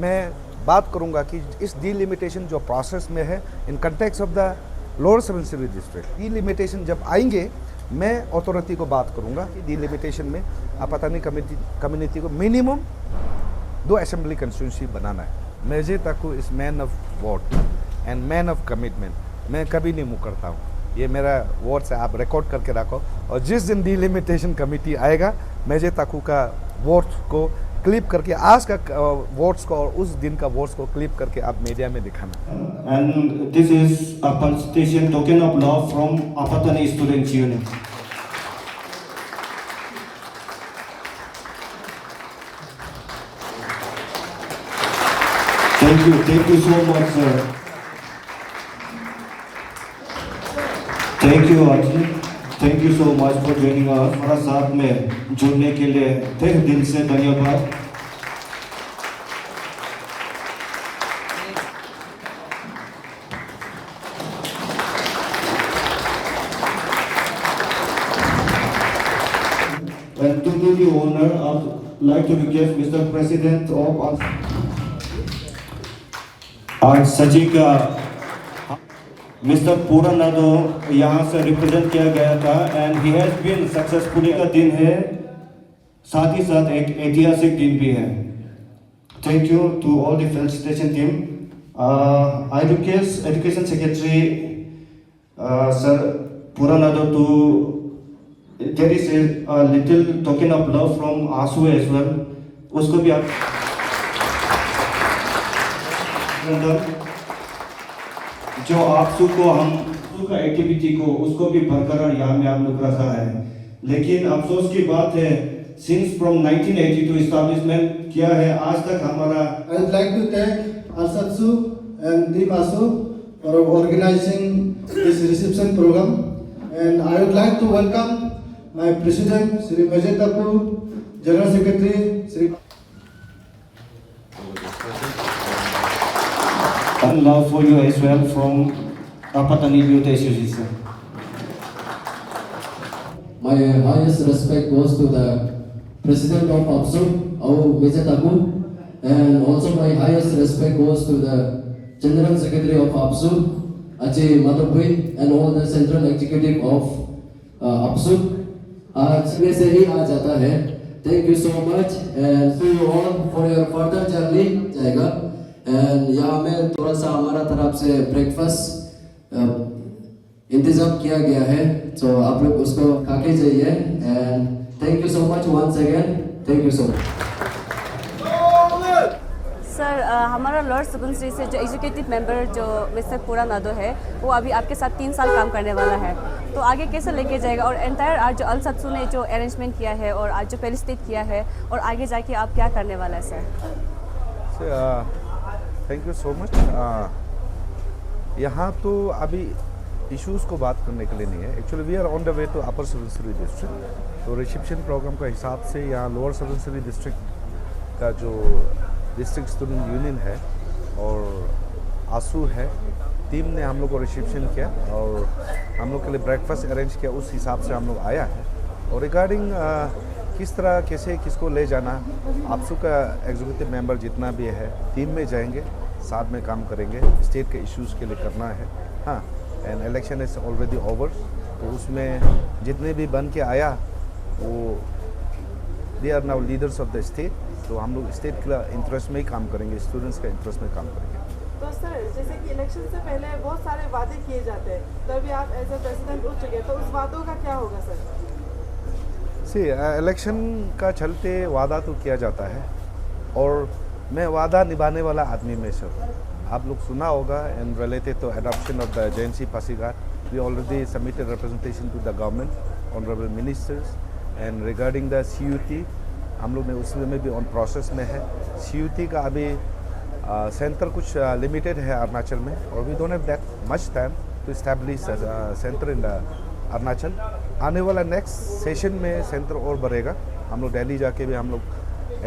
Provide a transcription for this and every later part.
मैं बात करूंगा कि इस डिलिमिटेशन जो प्रोसेस में है in context of the lower Subansiri district, delimitation जब आएंगे मैं अथॉरिटी को बात करूंगा कि डिलिमिटेशन में आपातानी कम्युनिटी को मिनिमम 2 असेंबली कंस्टिट्यूंसी बनाना है। मेजे ताकू is man of what and man of commitment. मैं कभी नहीं मुकरता हूँ, ये मेरा वर्ड से आप रिकॉर्ड करके रखो। और जिस दिन डिलिमिटेशन कमेटी आएगा मेजे ताकू का वोट्स को क्लिप करके, आज का वोट्स को और उस दिन का वोट्स को क्लिप करके आप मीडिया में दिखाना। And this is a constitution token of love from Apatani Students Union. Thank you so much, sir. Thank you, Arjun. Thank you so much for joining us. हमारा साथ में जुड़ने के लिए तहे दिल से धन्यवाद। And to do the honor, I'd like to request Mr. President of सजी का मिस्टर पूरनादो यहाँ से रिप्रेजेंट किया गया था and he has been successfully का दिन है, साथ ही साथ एक ऐतिहासिक दिन भी है। Thank you to all the felicitation team. I request education secretary sir पूरनादो to there is a little token of love from AASU as well, उसको भी आप जो आपसू को हम का एक्टिविटी को उसको भी बरकरार यहाँ में हम लोग रखा है। लेकिन अफसोस की बात है, सिंस फ्रॉम 1982 इस्टेब्लिशमेंट किया है आज तक हमारा। I would like to thank Alsatsu and Team ASU for organizing this reception program, and I would like to welcome my President Sri Majid Tapu, General Secretary Sri and love for you as well from Apatani Youth Association. My highest respect goes to the President of APSU, Majid Tapu, and also my highest respect goes to the General Secretary of APSU, Ajay Madhubhai, and all the Central Executive of APSU. आज में से ही आ जाता है। Thank you so much and see you all for your further journey जाएगा। And यहाँ में थोड़ा सा हमारा तरफ से ब्रेकफास्ट इंतजाम किया गया है, तो आप लोग उसको खा के जाइए। And thank you so much once again, thank you so much. Sir हमारा लोअर सुबनसिरी से जो एजुकेटिव मेंबर जो मिस्टर पूरनादो है वो अभी आपके साथ 3 साल काम करने वाला है, तो आगे कैसे लेके जाएगा? और एंटायर आज जो अलसत्सु ने जो अरेंजमेंट किया है और आज जो फेलिसिटेट किया है, और आगे जाके आप क्या करने वाला है sir? Thank you so much. यहाँ तो अभी इश्यूज़ को बात करने के लिए नहीं है। Actually we are on the way to upper Subansiri district. तो रिसेप्शन प्रोग्राम का हिसाब से यहाँ लोअर सुबनसिरी डिस्ट्रिक्ट का जो डिस्ट्रिक्ट स्टूडेंट यूनियन है और आसू है, टीम ने हम लोग को रिसेप्शन किया और हम लोग के लिए ब्रेकफास्ट अरेंज किया, उस हिसाब से हम लोग आया है। और रिगार्डिंग किस तरह कैसे किसको ले जाना, आपसू का एग्जीक्यूटिव मेंबर जितना भी है टीम में जाएंगे, साथ में काम करेंगे, स्टेट के इश्यूज़ के लिए करना है। हाँ, and election is already over, तो उसमें जितने भी बन के आया वो they are now leaders of the state, तो हम लोग स्टेट के इंटरेस्ट में ही काम करेंगे, स्टूडेंट्स के इंटरेस्ट में काम करेंगे। तो सर जैसे कि इलेक्शन से पहले बहुत सारे वादे किए जाते हैं, तभी आप एज ए प्रेसिडेंट उठ चुके हैं, तो उस वादों का क्या होगा सर? इलेक्शन का चलते वादा तो किया जाता है और मैं वादा निभाने वाला आदमी में सर। आप लोग सुना होगा and related to adoption of the JNC Pasighat, we already submitted representation to the government honourable ministers, and regarding the CUT हम लोग ने उसमें भी ऑन प्रोसेस में है। CUT का अभी सेंटर कुछ लिमिटेड है अरुणाचल में, और we don't have that much time to establish centre in the Arunachal. आने वाला नेक्स्ट सेशन में सेंटर और बढ़ेगा। हम लोग दिल्ली जाके भी हम लोग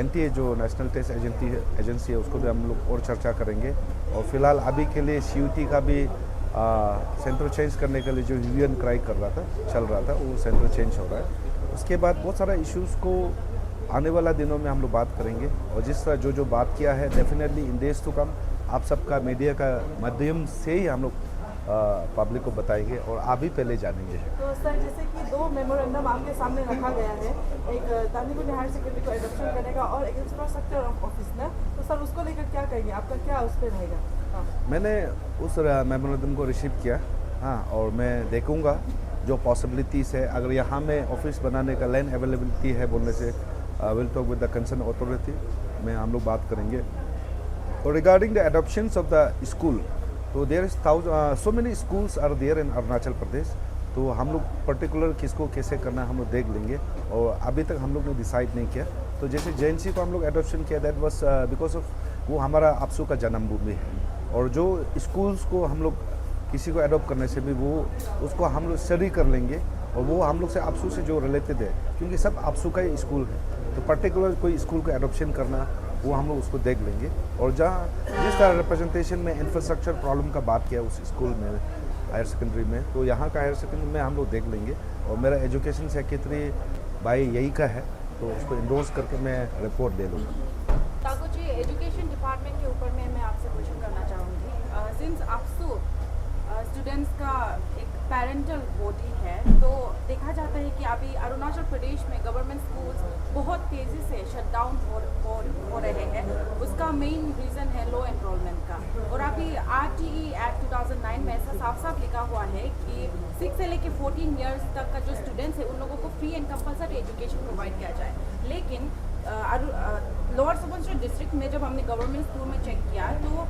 NTA जो नेशनल टेस्ट एजेंसी है उसको भी हम लोग और चर्चा करेंगे। और फिलहाल अभी के लिए CUT का भी सेंटर चेंज करने के लिए जो यूनियन क्राई चल रहा था वो सेंटर चेंज हो रहा है। उसके बाद बहुत सारा इश्यूज़ को आने वाला दिनों में हम लोग बात करेंगे और जिस तरह जो बात किया है definitely in days to come आप सबका मीडिया का माध्यम से ही हम लोग पब्लिक को बताएंगे और आप भी पहले जानेंगे। तो सर जैसे कि 2 मेमोरेंडम आपके सामने रखा गया है, एक दानीपुर हायर सेकेंडरी को एडॉप्शन करने का और एक इंफ्रास्ट्रक्चर ऑफिसर, तो सर उसको लेकर क्या कहेंगे, आपका क्या उस पर रहेगा? हाँ। मैंने उस मेमोरेंडम को रिसीव किया, हाँ, और मैं देखूंगा जो पॉसिबिलिटीज़ है। अगर यहाँ में ऑफिस बनाने का लैंड अवेलेबिलिटी है बोलने से will talk with the concern authority में हम लोग बात करेंगे। और regarding the adoptions of the school, तो there is so many schools are there in Arunachal Pradesh, तो हम लोग पर्टिकुलर किसको कैसे करना है हम लोग देख लेंगे और अभी तक हम लोग ने डिसाइड नहीं किया। तो जैसे JNC को हम लोग एडॉप्शन किया, दैट वाज बिकॉज ऑफ वो हमारा आपसू का जन्मभूमि है और जो स्कूल्स को हम लोग किसी को एडॉप्ट करने से भी वो उसको हम लोग स्टडी कर लेंगे और वो हम लोग से आपसू से जो रिलेटेड है, क्योंकि सब आपसू का ही स्कूल है, तो पर्टिकुलर कोई स्कूल को एडॉप्शन करना वो हम लोग उसको देख लेंगे। और जहाँ जिस तरह रिप्रेजेंटेशन में इंफ्रास्ट्रक्चर प्रॉब्लम का बात किया उस स्कूल में हायर सेकेंडरी में, तो यहाँ का हायर सेकेंडरी में हम लोग देख लेंगे। और मेरा एजुकेशन सेक्रेटरी भाई यही का है, तो उसको इंडोर्स करके मैं रिपोर्ट दे लूँगा। ठाकुर जी, एजुकेशन डिपार्टमेंट के ऊपर में मैं आपसे क्वेश्चन करना चाहूँगी। सिंस आपसू स्टूडेंट्स का एक पेरेंटल बॉडी है, तो देखा जाता है कि अभी अरुणाचल प्रदेश में गवर्नमेंट स्कूल्स बहुत तेज़ी से शट डाउन हो रहे हैं। उसका मेन रीज़न है लो एनरोलमेंट का। और अभी RTE एक्ट 2009 में ऐसा साफ साफ लिखा हुआ है कि 6 से लेकर 14 ईयर्स तक का जो स्टूडेंट्स है उन लोगों को free and compulsory education provide किया जाए। लेकिन लोअर सुबनसिरी डिस्ट्रिक्ट में जब हमने गवर्नमेंट स्कूल में चेक किया तो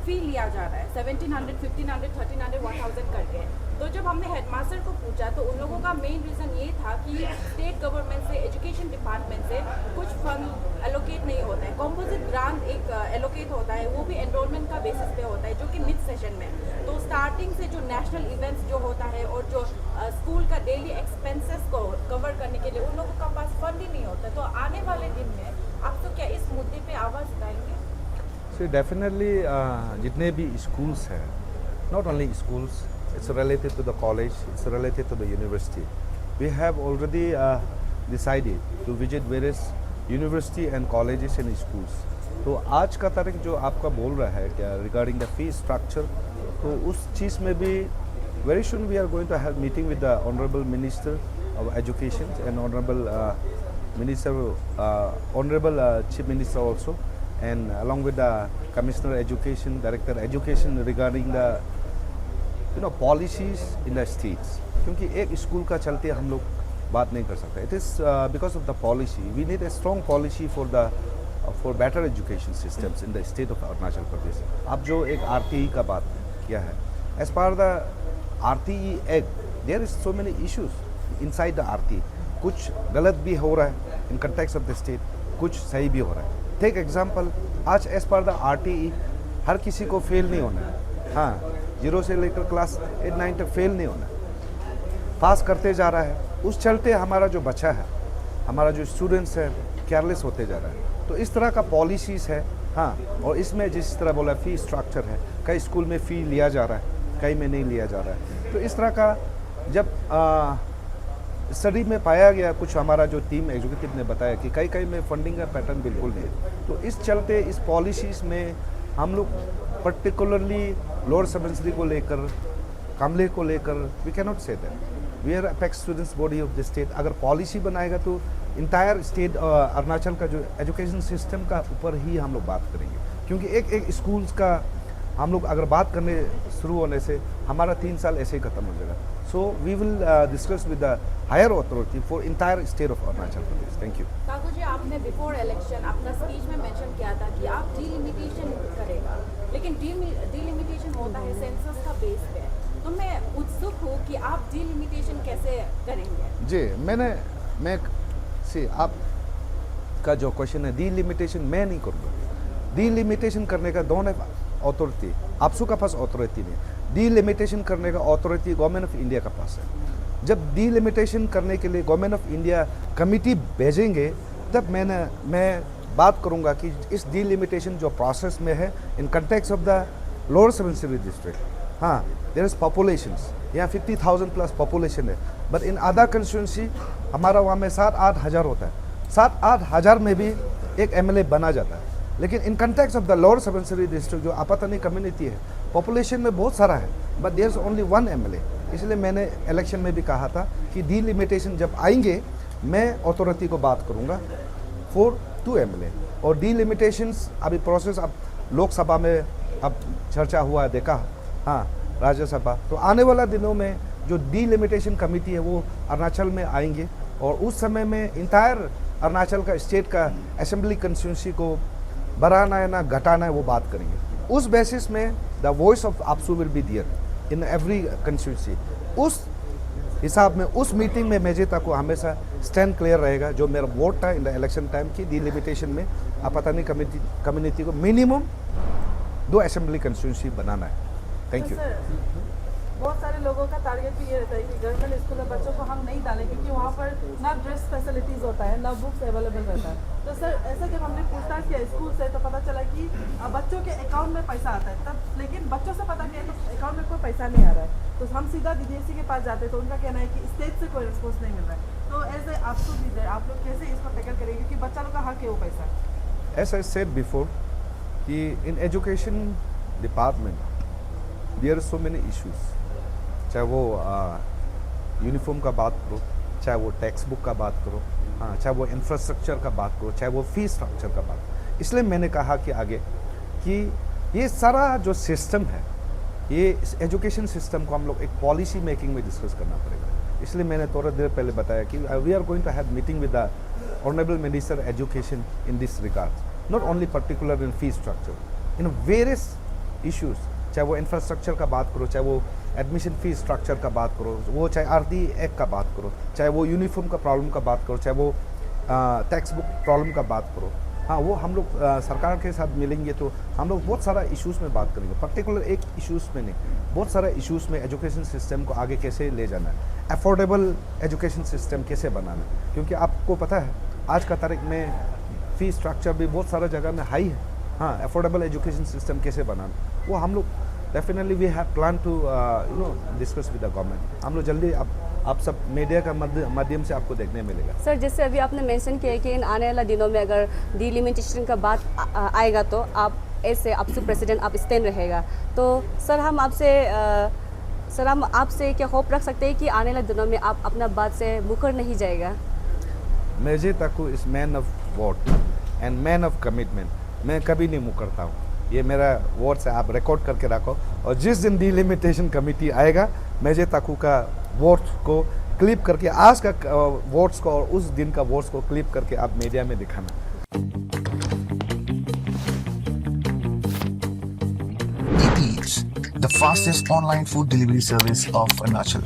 फ़ी लिया जा रहा है 1700, 1500, 1300, 1000 करके। तो जब हमने हेडमास्टर को पूछा तो उन लोगों का मेन रीज़न ये था कि स्टेट गवर्नमेंट से, एजुकेशन डिपार्टमेंट से कुछ फंड एलोकेट नहीं होता है। कॉम्पोजिट ग्रांट एक एलोकेट होता है, वो भी एनरोलमेंट का बेसिस पे होता है, जो कि मिड सेशन में। तो स्टार्टिंग से जो नेशनल इवेंट्स जो होता है और जो स्कूल का डेली एक्सपेंसेस को कवर करने के लिए उन लोगों का पास फंड ही नहीं होता। तो आने वाले दिन में आप तो क्या इस मुद्दे पर आवाज़ उठाएंगे? So definitely जितने भी schools हैं, not only schools, it's related to the college, it's related to the university. We have already decided to visit various university and colleges and schools. तो आज का तारीख जो आपका बोल रहा है क्या regarding the fee structure, तो उस चीज़ में भी very soon we are going to have meeting with the Honorable Minister of Education and Honorable Chief Minister also, and along with the Commissioner Education, Director Education regarding the policies in the states. क्योंकि एक school का चलते हम लोग बात नहीं कर सकते. It is because of the policy. We need a strong policy for better education systems in the state of Arunachal Pradesh. अब जो एक RTE का बात किया है, as per the RTE Act, there is so many issues inside the RTE. कुछ गलत भी हो रहा है in context of the state, कुछ सही भी हो रहा है. टेक एग्जाम्पल, आज एज पर द RTE हर किसी को फेल नहीं होना है. हाँ, 0 से लेकर क्लास 8, 9 तक फेल नहीं होना है, पास करते जा रहा है. उस चलते हमारा जो बच्चा है, हमारा जो स्टूडेंट्स है, केयरलेस होते जा रहा है. तो इस तरह का पॉलिसीज़ है. हाँ, और इसमें जिस तरह बोला फ़ी स्ट्रक्चर है, कई स्कूल में फ़ी लिया जा रहा है, कई में नहीं लिया जा रहा है. तो इस तरह का जब स्टडी में पाया गया, कुछ हमारा जो टीम एग्जीक्यूटिव ने बताया कि कई में फंडिंग का पैटर्न बिल्कुल नहीं है. तो इस चलते इस पॉलिसीज़ में हम लोग पर्टिकुलरली लोअर सुबनसिरी को लेकर, कामले को लेकर, we can not say that we are apex students body of the state. अगर पॉलिसी बनाएगा तो इंटायर स्टेट अरुणाचल का जो एजुकेशन सिस्टम का ऊपर ही हम लोग बात करेंगे. क्योंकि एक स्कूल्स का हम लोग अगर बात करने शुरू होने से हमारा 3 साल ऐसे ही खत्म हो जाएगा. So we will discuss with the higher authority for entire state of Arunachal Pradesh. Thank you. Thakur ji, आपने बिफोर इलेक्शन अपना स्पीच में मेंशन किया था कि आप डिलिमिटेशन करेगा, लेकिन डिलिमिटेशन होता है सेंसस का बेस पे. तो मैं उत्सुक हूँ कि आप डिलिमिटेशन कैसे करेंगे? जी, मैं आपका जो क्वेश्चन है, डिलिमिटेशन मैं नहीं करूँगा. डिलिमिटेशन करने का दोनों अथॉरिटी, आपसू का पास अथॉरिटी नहीं. डिलिमिटेशन करने का अथॉरिटी गवर्नमेंट ऑफ इंडिया का पास है. जब डिलिमिटेशन करने के लिए गवर्नमेंट ऑफ इंडिया कमिटी भेजेंगे, तब मैं बात करूंगा कि इस डिलिमिटेशन जो प्रोसेस में है इन context of the lower Subansiri district. हाँ, देयर इज पॉपुलेशंस, यहाँ 50,000 प्लस पॉपुलेशन है, बट इन अदर कंस्टिट्यूंसी हमारा वहाँ में 7-8 हज़ार होता है. 7-8 हज़ार में भी एक MLA बना जाता है। लेकिन in context of the lower Subansiri district जो आपातनी कम्युनिटी है, पॉपुलेशन में बहुत सारा है, but there is only 1 MLA। इसलिए मैंने इलेक्शन में भी कहा था कि डिलिमिटेशन जब आएंगे मैं अथॉरिटी को बात करूंगा फॉर 2 MLA। और डिलिमिटेशंस अभी प्रोसेस अब लोकसभा में अब चर्चा हुआ है, देखा, हाँ, राज्यसभा। तो आने वाला दिनों में जो डिलिमिटेशन कमेटी है वो अरुणाचल में आएंगे और उस समय में इंटायर अरुणाचल का स्टेट का असेंबली कंस्टिट्यूंसी को बढ़ाना है ना घटाना है वो बात करेंगे। उस बेसिस में the voice of APSU will be there in every constituency. उस हिसाब में उस मीटिंग में मेजेता को हमेशा स्टैंड क्लियर रहेगा जो मेरा वोट था इन द इलेक्शन टाइम की डिलिमिटेशन में आपातनी कम्युनिटी को मिनिमम 2 असेंबली कंस्टिट्यूंसी बनाना है। Thank you. बहुत सारे लोगों का टारगेट भी ये रहता है कि गवर्नमेंट स्कूल में बच्चों को हम नहीं डालें क्योंकि वहाँ पर ना ड्रेस फैसिलिटीज़ होता है ना बुक्स अवेलेबल रहता है। तो सर ऐसा जब हमने पूछताछ किया स्कूल से तो पता चला कि बच्चों के अकाउंट में पैसा आता है तब, लेकिन बच्चों से पता किया तो अकाउंट में कोई पैसा नहीं आ रहा है। तो हम सीधा DDSC के पास जाते तो उनका कहना है कि स्टेट से कोई रिस्पॉन्स नहीं मिल रहा है। तो एज ए आपसू लीडर आप लोग कैसे इसको टैकल करेंगे क्योंकि बच्चा लोग का हक है वो पैसा। As I said before, कि in education department there are so many issues, चाहे वो यूनिफॉर्म का बात करो, चाहे वो टेक्स्ट बुक का बात करो, हाँ, चाहे वो इंफ्रास्ट्रक्चर का बात करो, चाहे वो फीस स्ट्रक्चर का बात। इसलिए मैंने कहा कि आगे कि ये सारा जो सिस्टम है, ये इस एजुकेशन सिस्टम को हम लोग एक पॉलिसी मेकिंग में डिस्कस करना पड़ेगा। इसलिए मैंने थोड़ा देर पहले बताया कि we are going to have meeting with the honourable minister education in this regard, not only particular in fees structure, in various issues, चाहे वो इंफ्रास्ट्रक्चर का बात करो, चाहे वो एडमिशन फीस स्ट्रक्चर का बात करो, वो चाहे RT एक्ट का बात करो, चाहे वो यूनिफॉर्म का प्रॉब्लम का बात करो, चाहे वो टेक्स्ट बुक प्रॉब्लम का बात करो, हाँ, वो हम लोग सरकार के साथ मिलेंगे तो हम लोग बहुत सारा इश्यूज़ में बात करेंगे। पर्टिकुलर एक इश्यूज़ में नहीं, बहुत सारा इश्यूज़ में एजुकेशन सिस्टम को आगे कैसे ले जाना है, अफोर्डेबल एजुकेशन सिस्टम कैसे बनाना है। क्योंकि आपको पता है आज का तारीख में फीस स्ट्रक्चर भी बहुत सारा जगह में हाई है, हाँ, अफोर्डेबल एजुकेशन सिस्टम कैसे बनाना, वो हम लोग definitely we have plan to discuss with the government. हम लोग जल्दी आप सब मीडिया का माध्यम से आपको देखने मिलेगा। सर जैसे अभी आपने मेंशन किया कि इन आने वाले दिनों में अगर डिलिमिटेशन का बात आएगा तो आप ऐसे आपसे प्रेसिडेंट आप स्टैंड रहेगा। तो सर हम आपसे क्या होप रख सकते हैं कि आने वाले दिनों में आप अपना बात से मुकर नहीं जाएगा? मेजे ताकू is man of what and man of commitment. मैं कभी नहीं मुकरता हूँ, ये मेरा वर्ड्स है, आप रिकॉर्ड करके रखो। और जिस दिन डिलिमिटेशन कमेटी आएगा मेजे ताकू का वोट को क्लिप करके, आज का वोट्स को और उस दिन का वोट्स को क्लिप करके आप मीडिया में दिखाना। Eats, the fastest online food delivery service of Arunachal.